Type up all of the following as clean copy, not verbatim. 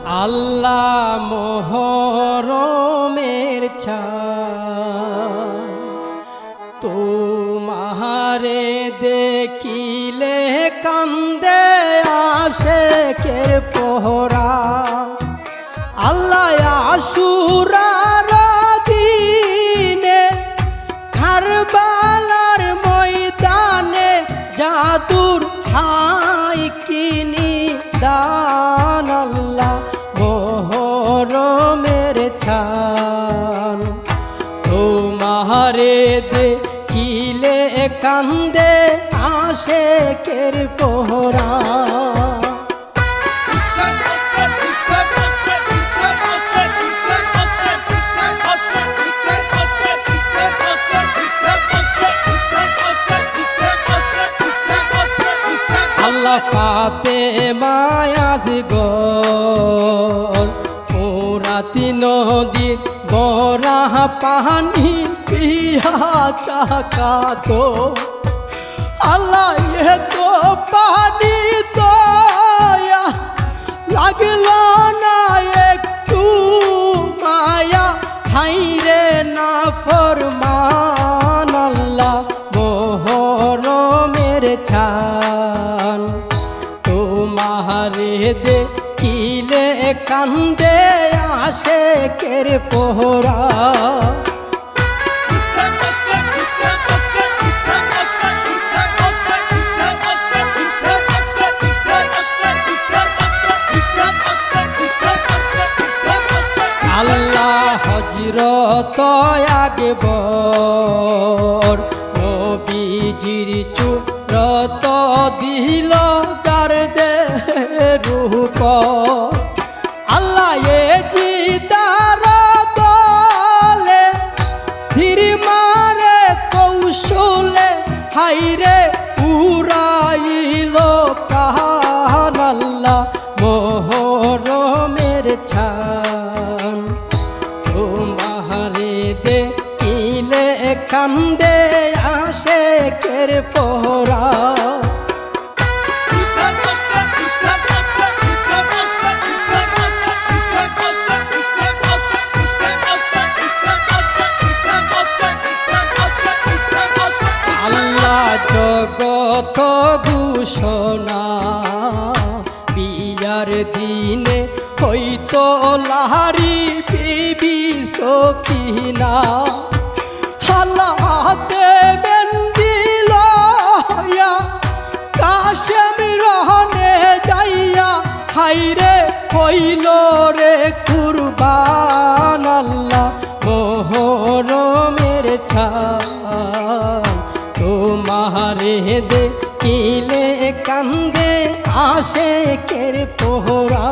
আল্লাহ মোহরমের চাঁদ তোমারে দেখিলে কান্দে আশেকের পোহরা। আল্লাহ আশুরার দিনে কারবালার ময়দানে জাদুর হাই কিনি দান। আল্লাহ মোহরমের চাঁদ তোমারে দেখিলে কান্দে আশেকের পোহরা। আল্লাহ ফাতেমা আজগর পোরাতি নদী বরা পানি পিয়া চাকাতো। আল্লাহ এ তো পানি দয়া লাগল না একটু মায়া হাইরে না ফরমান। আল্লাহ মোহরমের চাঁদ তোমারে দেখিলে কান্দে আশেকের পোহরা। আল্লাহ হযরত আকবর নবীজির চূড়ত দিল যার রূপ। আল্লাহ এ জিদার দলে ধীর মারে কৌশলে হাইরে উড়াইল প্রাণ। আল্লাহ মোহরমের চাঁদ তোমারে দেখিলে কান্দে আশেকের পোহরা। আল্লাহ জগত ঘোষণা বিয়ার দিনে হইতো লাহারি বিবি সখিনা। আল্লাহ দেবেন দিল কাশেম রহনে যাইয়া হাইরে হইল রে কুরবান। আল্লাহ মোহরমের চাঁদ তোমারে দেখিলে কান্দে আশেকের পোহরা।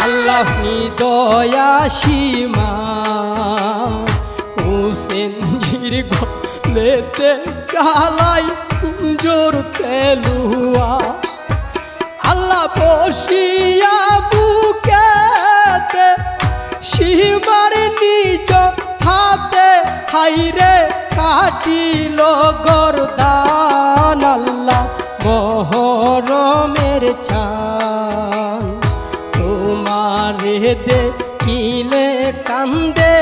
আল্লাহ দয়া সীমা হুসেন জির গলেতে চালাই কুঞ্জর তেলুয়া। আল্লাহ বসিয়া বুকেতে সীমার নিজ হাতে হাইরে কাটিল গরদান। আল্লাহ মোহরমের চাঁদ তোমারে দেখিলে কান্দে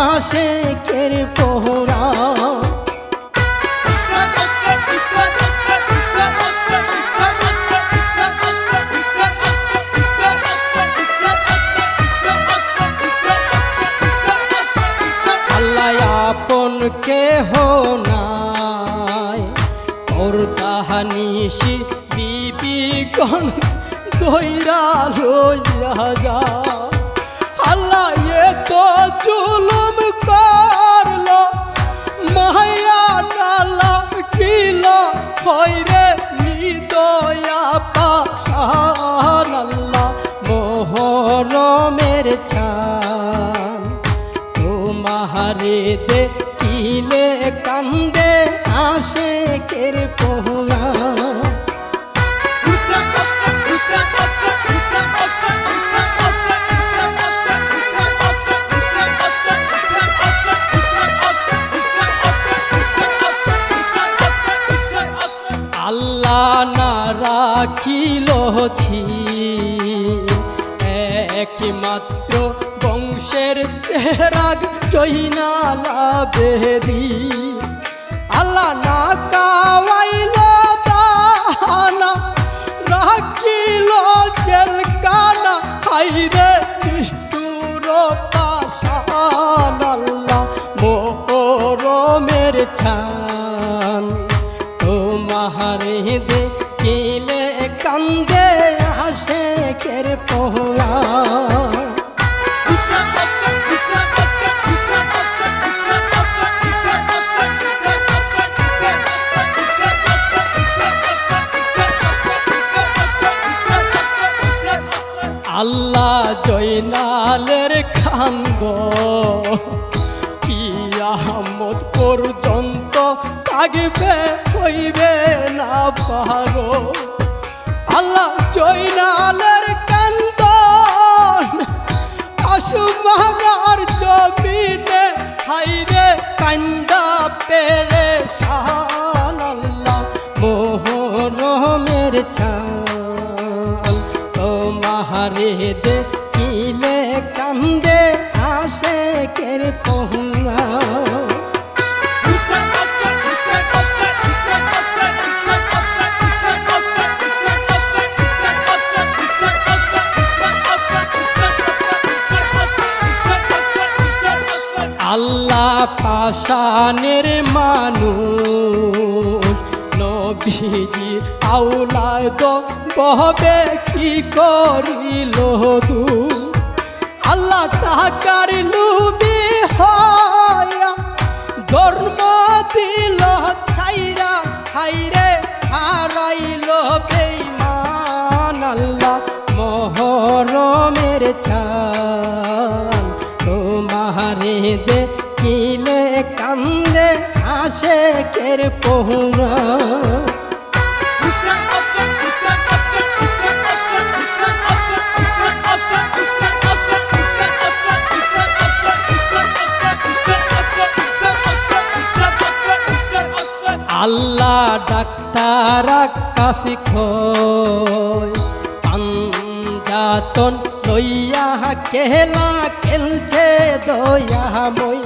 আশেকের পোহরা। আল্লাহ আপন কেহ নাই ওর তাহানিশি বিবি গণ দইরা লইয়া যা। আল্লাহ এ তো জুলুম করলো মায়া নালা কিল হইরে নিদয়া পাশান। আল্লাহ মোহরমের চাঁদ তোমারে দেখিলে কান্দে আশেকের পোহরা। ছিল একমাত্র বংশের চেহারাগ জৈনালা বেদি আল্লাহ না কাওয়াইল দানা রাখিল জেলখানা হাইরে নিষ্ঠুর পাষাণ আল্লাহ মোহরমের ছান তোমারে দেখিলে কান্দে আশেকের পোয়া আল্লাহ জয়নালের কান্দ কিয়ামত পর্যন্ত থাকবে হইবে না পারো আল্লাহ জয়নালের কান্দ আসমানার জমিনে হাইরে কান্দা পেরেশান আল্লাহ মোহরমের ছান তোমারে দেখিলে কান্দে আশেকের পোয়া আল্লাহ পাষাণের মানুষ নবীজি আওলাদ বহবে কি করিল দু আল্লাহ টাকার লুবি হয়া ধর্ম দিল ছাইরা হাইরে হারাইল বেঈমান আল্লাহ মোহরমের ছান তোমারে দেখিলে কান্দে আশেকের পোয়া আল্লাহ ডাক্তার কাশি খোয় পাঞ্জাতন লইয়া খেলা খেলছে দয়া মই